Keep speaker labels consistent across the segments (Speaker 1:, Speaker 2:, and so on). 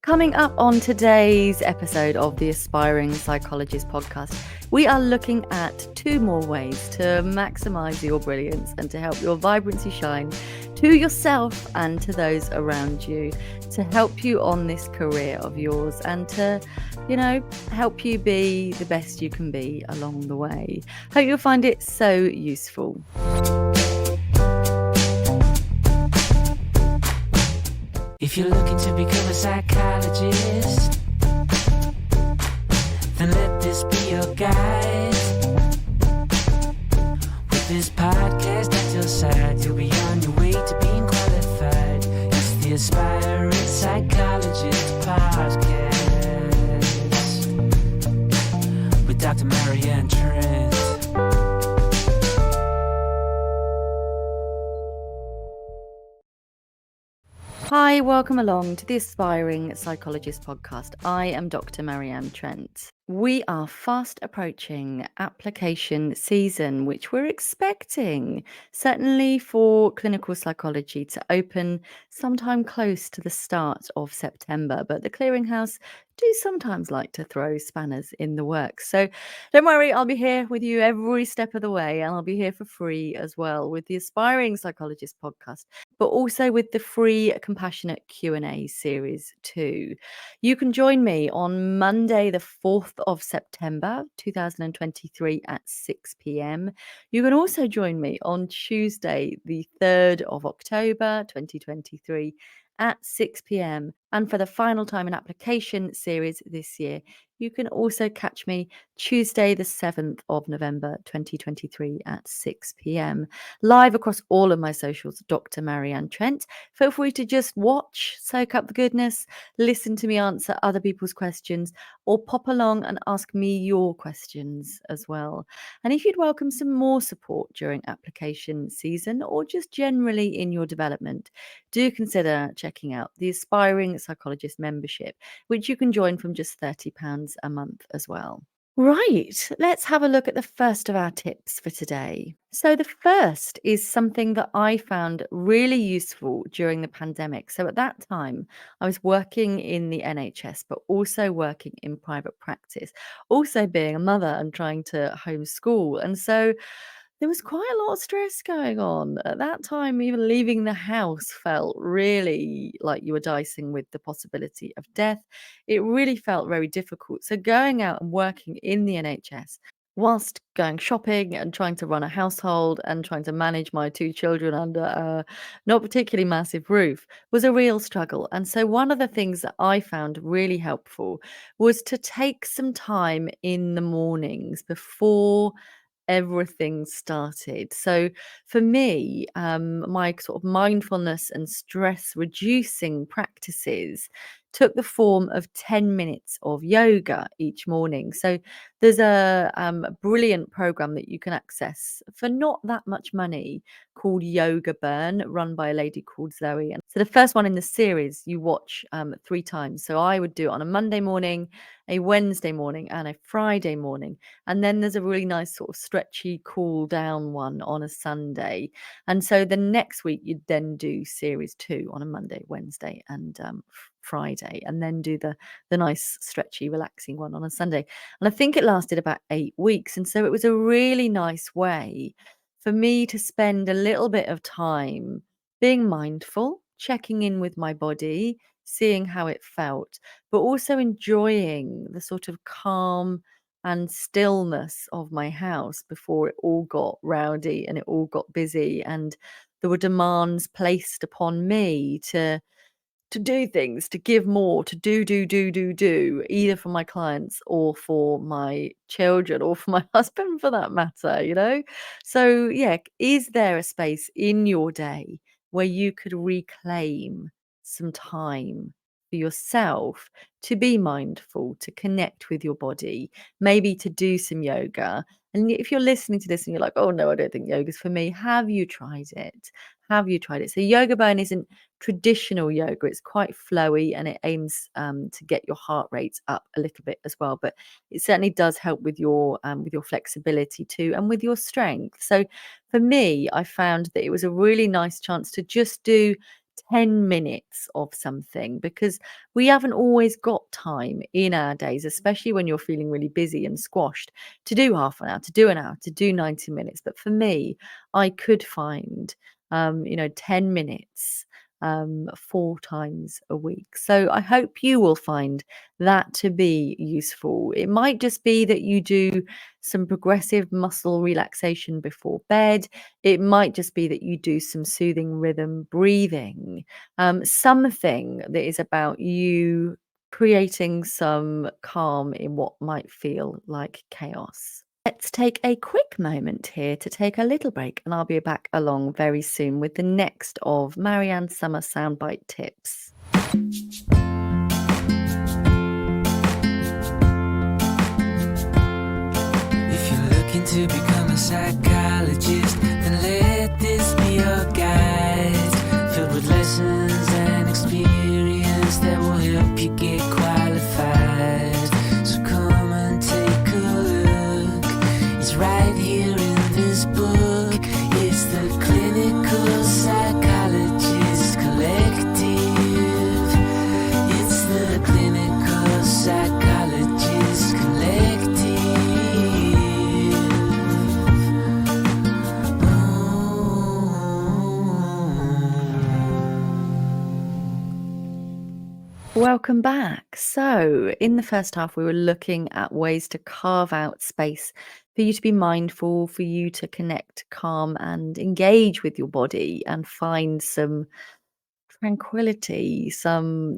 Speaker 1: Coming up on today's episode of the Aspiring Psychologist podcast, we are looking at 2 more ways to maximize your brilliance and to help your vibrancy shine to yourself and to those around you, to help you on this career of yours and to, help you be the best you can be along the way. Hope you'll find it so useful.
Speaker 2: If you're looking to become a psychologist, then let this be your guide. With this podcast at your side, you'll be on your way to being qualified. It's the Aspiring Psychologist podcast with Dr. Marianne and Trent.
Speaker 1: Hi, welcome along to the Aspiring Psychologist podcast. I am Dr. Marianne Trent. We are fast approaching application season, which we're expecting, certainly for clinical psychology, to open sometime close to the start of September. But the Clearinghouse do sometimes like to throw spanners in the works. So don't worry, I'll be here with you every step of the way, and I'll be here for free as well with the Aspiring Psychologist podcast, but also with the free Compassionate Q&A series too. You can join me on Monday, the 4th of September 2023 at 6 p.m. You can also join me on Tuesday, the 3rd of October 2023 at 6 p.m. And for the final time in application series this year, you can also catch me Tuesday, the 7th of November 2023 at 6 p.m. live across all of my socials, Dr. Marianne Trent. Feel free to just watch, soak up the goodness, listen to me answer other people's questions, or pop along and ask me your questions as well. And if you'd welcome some more support during application season or just generally in your development, do consider checking out the Aspiring Psychologist membership, which you can join from just £30 a month as well. Right, let's have a look at the first of our tips for today. So the first is something that I found really useful during the pandemic. So at that time, I was working in the NHS, but also working in private practice, also being a mother and trying to homeschool. And so there was quite a lot of stress going on. At that time, even leaving the house felt really like you were dicing with the possibility of death. It really felt very difficult. So going out and working in the NHS whilst going shopping and trying to run a household and trying to manage my 2 children under a not particularly massive roof was a real struggle. And so one of the things that I found really helpful was to take some time in the mornings before everything started. So for me, my sort of mindfulness and stress reducing practices took the form of 10 minutes of yoga each morning. So there's a brilliant program that you can access for not that much money called Yoga Burn, run by a lady called Zoe. And so the first one in the series you watch 3 times. So I would do it on a Monday morning, a Wednesday morning, and a Friday morning. And then there's a really nice sort of stretchy cool down one on a Sunday. And so the next week you'd then do series 2 on a Monday, Wednesday, and Friday, and then do the nice stretchy relaxing one on a Sunday. And I think it lasted about 8 weeks. And so it was a really nice way for me to spend a little bit of time being mindful, checking in with my body, seeing how it felt, but also enjoying the sort of calm and stillness of my house before it all got rowdy and it all got busy, and there were demands placed upon me to do things, to give more, to do, either for my clients or for my children or for my husband for that matter. So, yeah, is there a space in your day where you could reclaim some time for yourself to be mindful, to connect with your body, maybe to do some yoga? And if you're listening to this and you're like, oh no, I don't think yoga's for me, have you tried it? Have you tried it? So Yoga Burn isn't traditional yoga. It's quite flowy and it aims to get your heart rates up a little bit as well. But it certainly does help with your flexibility too and with your strength. So for me, I found that it was a really nice chance to just do 10 minutes of something, because we haven't always got time in our days, especially when you're feeling really busy and squashed, to do half an hour, to do an hour, to do 90 minutes. But for me, I could find, 10 minutes 4 times a week. So I hope you will find that to be useful. It might just be that you do some progressive muscle relaxation before bed. It might just be that you do some soothing rhythm breathing, something that is about you creating some calm in what might feel like chaos. Let's take a quick moment here to take a little break, and I'll be back along very soon with the next of Marianne's summer soundbite tips.
Speaker 2: If you're looking to become a psychologist, then let this be your guide, filled with lessons and experience that will help you get qualified. So come and take a look. It's right here in this book. It's the Clinical Psychologist Collective. It's the Clinical Psychologist Collective.
Speaker 1: Welcome back. So, in the first half, we were looking at ways to carve out space for you to be mindful, for you to connect, calm, and engage with your body and find some tranquility, some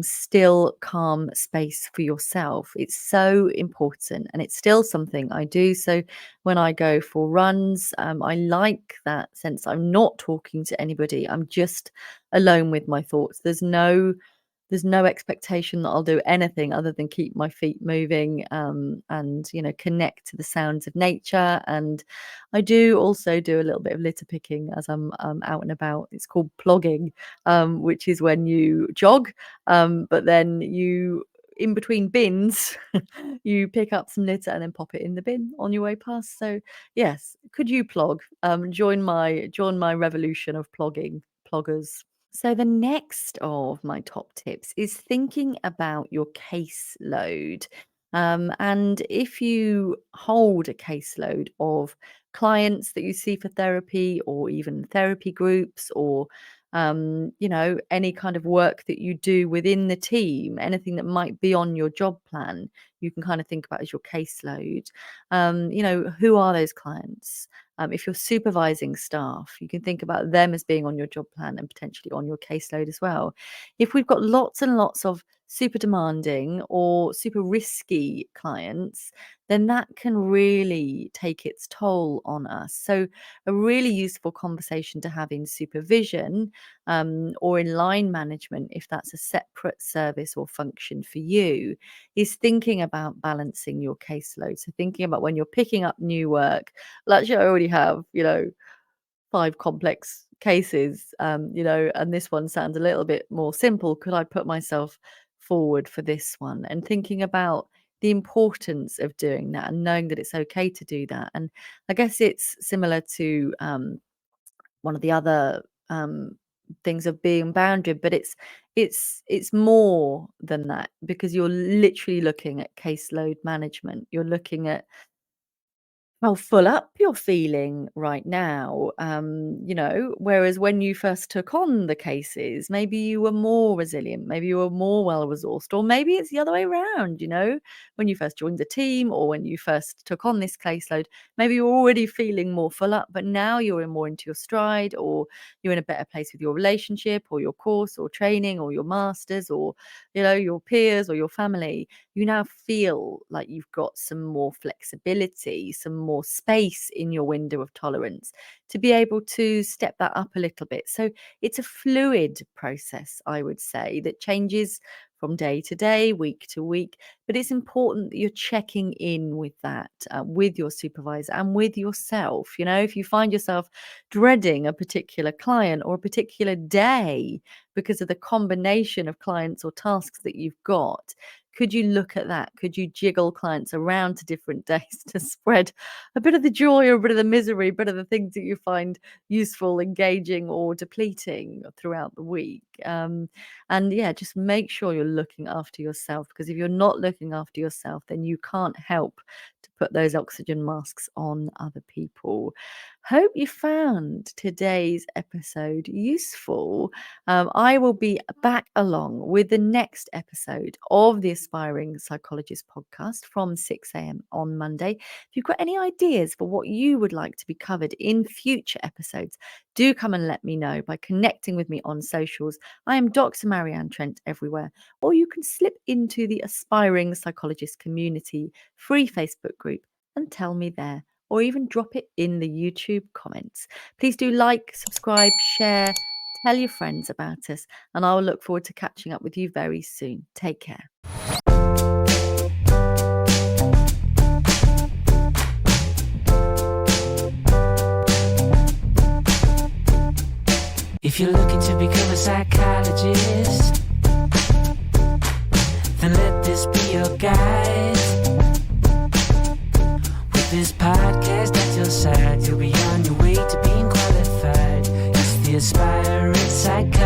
Speaker 1: still, calm space for yourself. It's so important, and it's still something I do. So, when I go for runs, I like that sense I'm not talking to anybody, I'm just alone with my thoughts. There's no expectation that I'll do anything other than keep my feet moving, and connect to the sounds of nature. And I do also do a little bit of litter picking as I'm out and about. It's called plogging, which is when you jog, but then you, in between bins, you pick up some litter and then pop it in the bin on your way past. So yes, could you plog? Join my revolution of ploggers. So, the next of my top tips is thinking about your caseload. And if you hold a caseload of clients that you see for therapy, or even therapy groups, or any kind of work that you do within the team, anything that might be on your job plan, you can kind of think about as your caseload. Who are those clients? If you're supervising staff, you can think about them as being on your job plan and potentially on your caseload as well. If we've got lots and lots of super demanding or super risky clients, then that can really take its toll on us. So, a really useful conversation to have in supervision, or in line management, if that's a separate service or function for you, is thinking about balancing your caseload. So, thinking about when you're picking up new work, well, actually, I already have, 5 complex cases, and this one sounds a little bit more simple. Could I put myself forward for this one? And thinking about the importance of doing that and knowing that it's okay to do that. And I guess it's similar to one of the other things of being bounded, but it's more than that, because you're literally looking at caseload management. You're looking at how full up you're feeling right now. Whereas when you first took on the cases, maybe you were more resilient, maybe you were more well resourced, or maybe it's the other way around. When you first joined the team, or when you first took on this caseload, maybe you're already feeling more full up, but now you're more into your stride, or you're in a better place with your relationship, or your course, or training, or your masters, or your peers, or your family. You now feel like you've got some more flexibility, some more space in your window of tolerance to be able to step that up a little bit. So it's a fluid process, I would say, that changes from day to day, week to week. But it's important that you're checking in with that, with your supervisor and with yourself. If you find yourself dreading a particular client or a particular day, because of the combination of clients or tasks that you've got. Could you look at that? Could you jiggle clients around to different days to spread a bit of the joy or a bit of the misery, a bit of the things that you find useful, engaging, or depleting throughout the week? And yeah, just make sure you're looking after yourself, because if you're not looking after yourself, then you can't help to put those oxygen masks on other people. Hope you found today's episode useful. I will be back along with the next episode of the Aspiring Psychologist podcast from 6 a.m. on Monday. If you've got any ideas for what you would like to be covered in future episodes, do come and let me know by connecting with me on socials. I am Dr. Marianne Trent everywhere, or you can slip into the Aspiring Psychologist community free Facebook group and tell me there, or even drop it in the YouTube comments. Please do like, subscribe, share, tell your friends about us, and I will look forward to catching up with you very soon. Take care.
Speaker 2: If you're looking to become a psychologist, then let this be your guide. With this podcast at your side, you'll be on your way to being qualified. It's the Aspiring Psychologist.